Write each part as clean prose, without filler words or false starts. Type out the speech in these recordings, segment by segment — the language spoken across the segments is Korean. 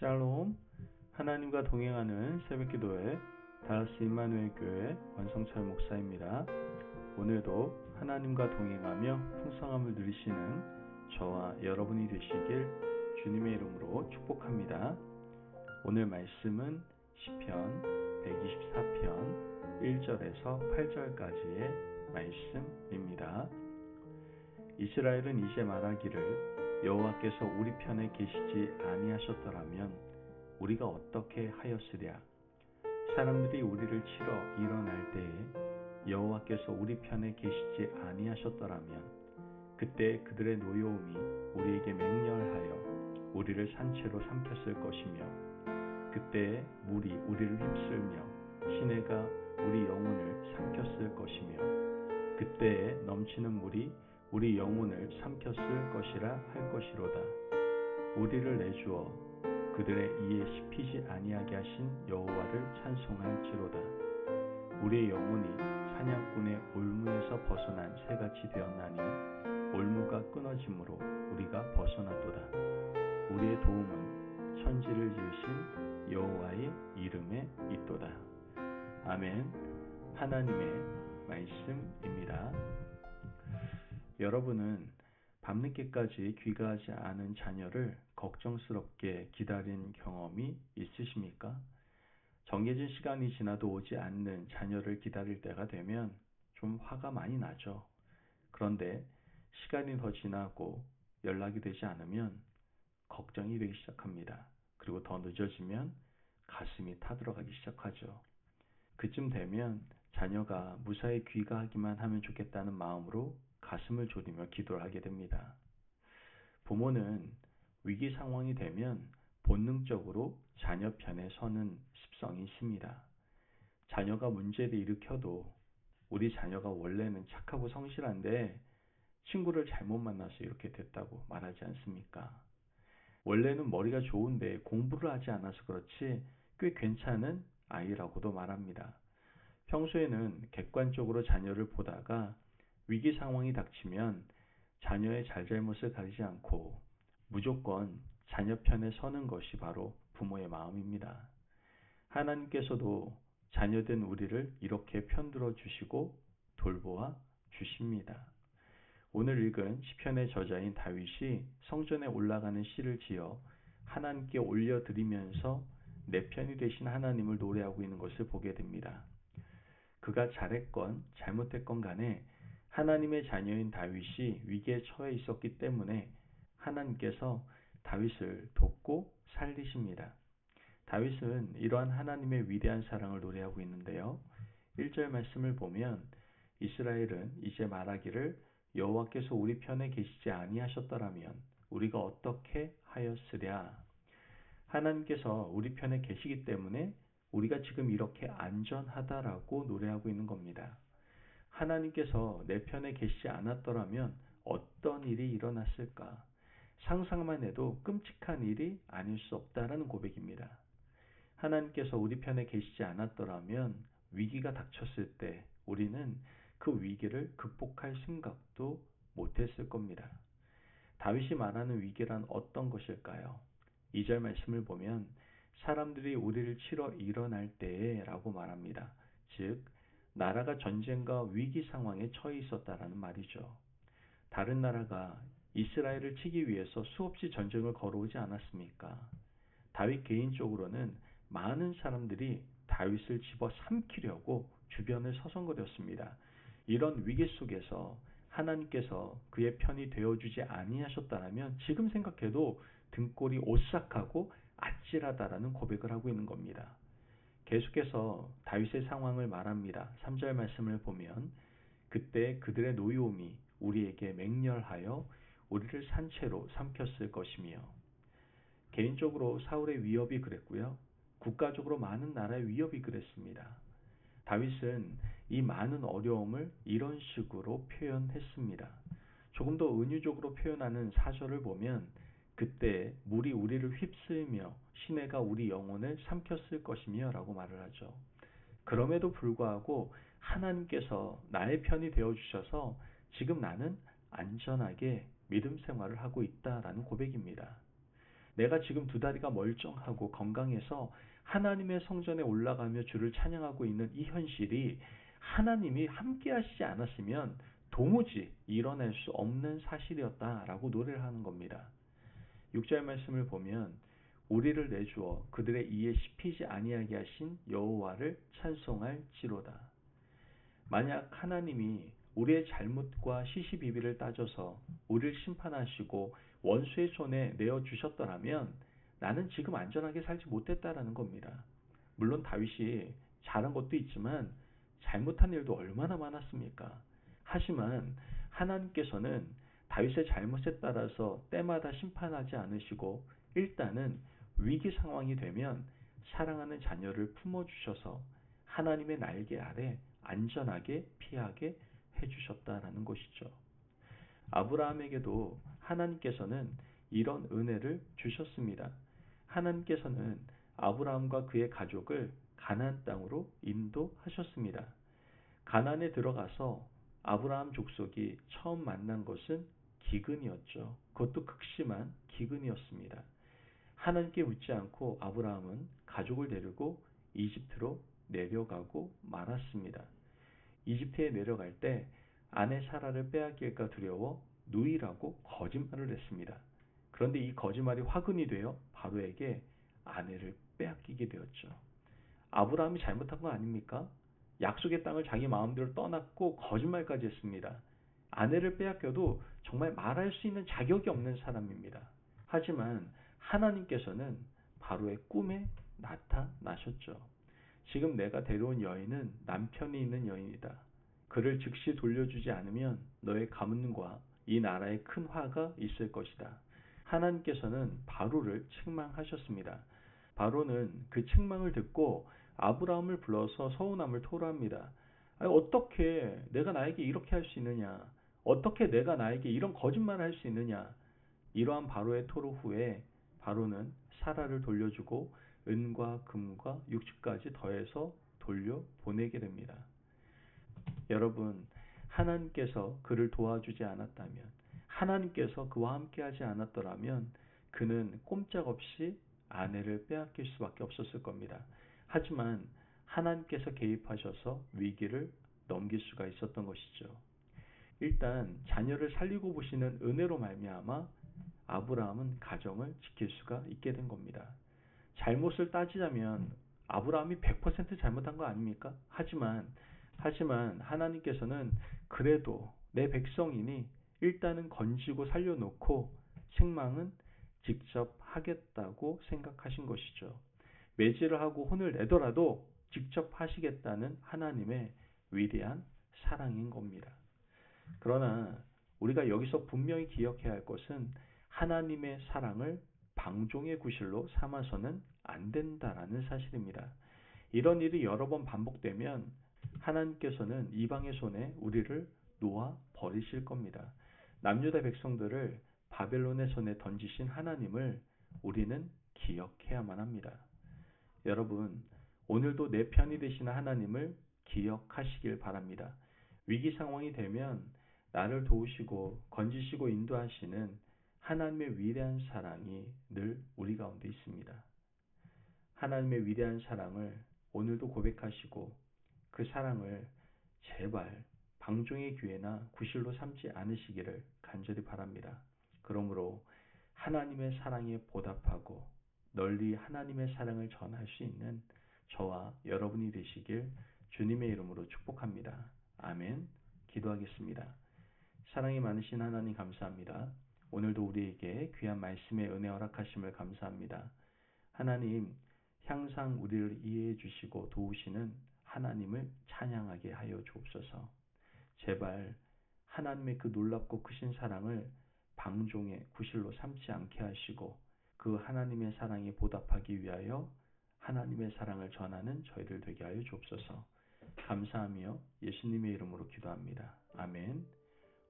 샬롬. 하나님과 동행하는 새벽기도회 다라스 임마누엘 교회 원성철 목사입니다. 오늘도 하나님과 동행하며 풍성함을 누리시는 저와 여러분이 되시길 주님의 이름으로 축복합니다. 오늘 말씀은 시편 124편 1절에서 8절까지의 말씀입니다. 이스라엘은 이제 말하기를 여호와께서 우리 편에 계시지 아니하셨더라면 우리가 어떻게 하였으랴. 사람들이 우리를 치러 일어날 때에 여호와께서 우리 편에 계시지 아니하셨더라면 그때 그들의 노여움이 우리에게 맹렬하여 우리를 산채로 삼켰을 것이며 그때 물이 우리를 휩쓸며 시내가 우리 영혼을 삼켰을 것이며 그때에 넘치는 물이 우리 영혼을 삼켰을 것이라 할 것이로다. 우리를 내주어 그들의 이에 씹히지 아니하게 하신 여호와를 찬송할지로다. 우리의 영혼이 사냥꾼의 올무에서 벗어난 새같이 되었나니 올무가 끊어짐으로 우리가 벗어났도다. 우리의 도움은 천지를 지으신 여호와의 이름에 있도다. 아멘. 하나님의 말씀입니다. 여러분은 밤늦게까지 귀가하지 않은 자녀를 걱정스럽게 기다린 경험이 있으십니까? 정해진 시간이 지나도 오지 않는 자녀를 기다릴 때가 되면 좀 화가 많이 나죠. 그런데 시간이 더 지나고 연락이 되지 않으면 걱정이 되기 시작합니다. 그리고 더 늦어지면 가슴이 타들어가기 시작하죠. 그쯤 되면 자녀가 무사히 귀가하기만 하면 좋겠다는 마음으로 가슴을 졸이며 기도를 하게 됩니다. 부모는 위기 상황이 되면 본능적으로 자녀 편에 서는 습성이 있습니다. 자녀가 문제를 일으켜도 우리 자녀가 원래는 착하고 성실한데 친구를 잘못 만나서 이렇게 됐다고 말하지 않습니까? 원래는 머리가 좋은데 공부를 하지 않아서 그렇지 꽤 괜찮은 아이라고도 말합니다. 평소에는 객관적으로 자녀를 보다가 위기 상황이 닥치면 자녀의 잘잘못을 가리지 않고 무조건 자녀 편에 서는 것이 바로 부모의 마음입니다. 하나님께서도 자녀된 우리를 이렇게 편들어 주시고 돌보아 주십니다. 오늘 읽은 시편의 저자인 다윗이 성전에 올라가는 시를 지어 하나님께 올려드리면서 내 편이 되신 하나님을 노래하고 있는 것을 보게 됩니다. 그가 잘했건 잘못했건 간에 하나님의 자녀인 다윗이 위기에 처해 있었기 때문에 하나님께서 다윗을 돕고 살리십니다. 다윗은 이러한 하나님의 위대한 사랑을 노래하고 있는데요. 1절 말씀을 보면 이스라엘은 이제 말하기를 여호와께서 우리 편에 계시지 아니하셨더라면 우리가 어떻게 하였으랴. 하나님께서 우리 편에 계시기 때문에 우리가 지금 이렇게 안전하다라고 노래하고 있는 겁니다. 하나님께서 내 편에 계시지 않았더라면 어떤 일이 일어났을까? 상상만 해도 끔찍한 일이 아닐 수 없다라는 고백입니다. 하나님께서 우리 편에 계시지 않았더라면 위기가 닥쳤을 때 우리는 그 위기를 극복할 생각도 못했을 겁니다. 다윗이 말하는 위기란 어떤 것일까요? 2절 말씀을 보면 사람들이 우리를 치러 일어날 때에 라고 말합니다. 즉 나라가 전쟁과 위기 상황에 처해 있었다라는 말이죠. 다른 나라가 이스라엘을 치기 위해서 수없이 전쟁을 걸어오지 않았습니까? 다윗 개인적으로는 많은 사람들이 다윗을 집어삼키려고 주변을 서성거렸습니다. 이런 위기 속에서 하나님께서 그의 편이 되어주지 아니하셨다면 지금 생각해도 등골이 오싹하고 아찔하다라는 고백을 하고 있는 겁니다. 계속해서 다윗의 상황을 말합니다. 3절 말씀을 보면 그때 그들의 노여움이 우리에게 맹렬하여 우리를 산채로 삼켰을 것이며 개인적으로 사울의 위협이 그랬고요. 국가적으로 많은 나라의 위협이 그랬습니다. 다윗은 이 많은 어려움을 이런 식으로 표현했습니다. 조금 더 은유적으로 표현하는 4절을 보면 그때 물이 우리를 휩쓸며 시내가 우리 영혼을 삼켰을 것이며 라고 말을 하죠. 그럼에도 불구하고 하나님께서 나의 편이 되어주셔서 지금 나는 안전하게 믿음 생활을 하고 있다라는 고백입니다. 내가 지금 두 다리가 멀쩡하고 건강해서 하나님의 성전에 올라가며 주를 찬양하고 있는 이 현실이 하나님이 함께 하시지 않았으면 도무지 일어날 수 없는 사실이었다라고 노래를 하는 겁니다. 6절 말씀을 보면 우리를 내주어 그들의 이에 씹히지 아니하게 하신 여호와를 찬송할지로다. 만약 하나님이 우리의 잘못과 시시비비를 따져서 우리를 심판하시고 원수의 손에 내어주셨더라면 나는 지금 안전하게 살지 못했다라는 겁니다. 물론 다윗이 잘한 것도 있지만 잘못한 일도 얼마나 많았습니까? 하지만 하나님께서는 다윗의 잘못에 따라서 때마다 심판하지 않으시고 일단은 위기 상황이 되면 사랑하는 자녀를 품어주셔서 하나님의 날개 아래 안전하게 피하게 해주셨다라는 것이죠. 아브라함에게도 하나님께서는 이런 은혜를 주셨습니다. 하나님께서는 아브라함과 그의 가족을 가나안 땅으로 인도하셨습니다. 가나안에 들어가서 아브라함 족속이 처음 만난 것은 기근이었죠. 그것도 극심한 기근이었습니다. 하나님께 묻지 않고 아브라함은 가족을 데리고 이집트로 내려가고 말았습니다. 이집트에 내려갈 때 아내 사라를 빼앗길까 두려워 누이라고 거짓말을 했습니다. 그런데 이 거짓말이 화근이 되어 바로에게 아내를 빼앗기게 되었죠. 아브라함이 잘못한 거 아닙니까? 약속의 땅을 자기 마음대로 떠났고 거짓말까지 했습니다. 아내를 빼앗겨도 정말 말할 수 있는 자격이 없는 사람입니다. 하지만 하나님께서는 바로의 꿈에 나타나셨죠. 지금 내가 데려온 여인은 남편이 있는 여인이다. 그를 즉시 돌려주지 않으면 너의 가문과 이 나라에 큰 화가 있을 것이다. 하나님께서는 바로를 책망하셨습니다. 바로는 그 책망을 듣고 아브라함을 불러서 서운함을 토로합니다. 아니, 어떻게 내가 나에게 이렇게 할 수 있느냐? 어떻게 내가 나에게 이런 거짓말을 할 수 있느냐? 이러한 바로의 토로 후에 바로는 사라를 돌려주고 은과 금과 육축까지 더해서 돌려보내게 됩니다. 여러분, 하나님께서 그를 도와주지 않았다면, 하나님께서 그와 함께하지 않았더라면 그는 꼼짝없이 아내를 빼앗길 수밖에 없었을 겁니다. 하지만 하나님께서 개입하셔서 위기를 넘길 수가 있었던 것이죠. 일단 자녀를 살리고 보시는 은혜로 말미암아 아브라함은 가정을 지킬 수가 있게 된 겁니다. 잘못을 따지자면 아브라함이 100% 잘못한 거 아닙니까? 하지만 하나님께서는 그래도 내 백성이니 일단은 건지고 살려놓고 책망은 직접 하겠다고 생각하신 것이죠. 매질을 하고 혼을 내더라도 직접 하시겠다는 하나님의 위대한 사랑인 겁니다. 그러나 우리가 여기서 분명히 기억해야 할 것은 하나님의 사랑을 방종의 구실로 삼아서는 안 된다라는 사실입니다. 이런 일이 여러 번 반복되면 하나님께서는 이방의 손에 우리를 놓아 버리실 겁니다. 남유다 백성들을 바벨론의 손에 던지신 하나님을 우리는 기억해야만 합니다. 여러분, 오늘도 내 편이 되시는 하나님을 기억하시길 바랍니다. 위기 상황이 되면 나를 도우시고 건지시고 인도하시는 하나님의 위대한 사랑이 늘 우리 가운데 있습니다. 하나님의 위대한 사랑을 오늘도 고백하시고 그 사랑을 제발 방종의 기회나 구실로 삼지 않으시기를 간절히 바랍니다. 그러므로 하나님의 사랑에 보답하고 널리 하나님의 사랑을 전할 수 있는 저와 여러분이 되시길 주님의 이름으로 축복합니다. 아멘. 기도하겠습니다. 사랑이 많으신 하나님 감사합니다. 오늘도 우리에게 귀한 말씀의 은혜 허락하심을 감사합니다. 하나님, 항상 우리를 이해해 주시고 도우시는 하나님을 찬양하게 하여 주옵소서. 제발 하나님의 그 놀랍고 크신 사랑을 방종의 구실로 삼지 않게 하시고 그 하나님의 사랑에 보답하기 위하여 하나님의 사랑을 전하는 저희들 되게 하여 주옵소서. 감사하며 예수님의 이름으로 기도합니다. 아멘.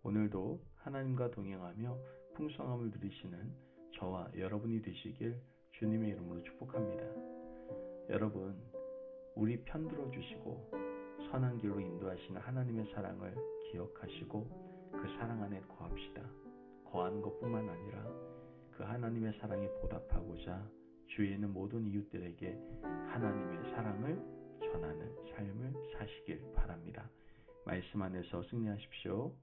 오늘도 하나님과 동행하며 풍성함을 누리시는 저와 여러분이 되시길 주님의 이름으로 축복합니다. 여러분, 우리 편들어 주시고 선한 길로 인도하시는 하나님의 사랑을 기억하시고 그 사랑 안에 거합시다. 거하는 것뿐만 아니라 그 하나님의 사랑에 보답하고자 주위에 있는 모든 이웃들에게 하나님의 사랑을 전하는 삶을 사시길 바랍니다. 말씀 안에서 승리하십시오.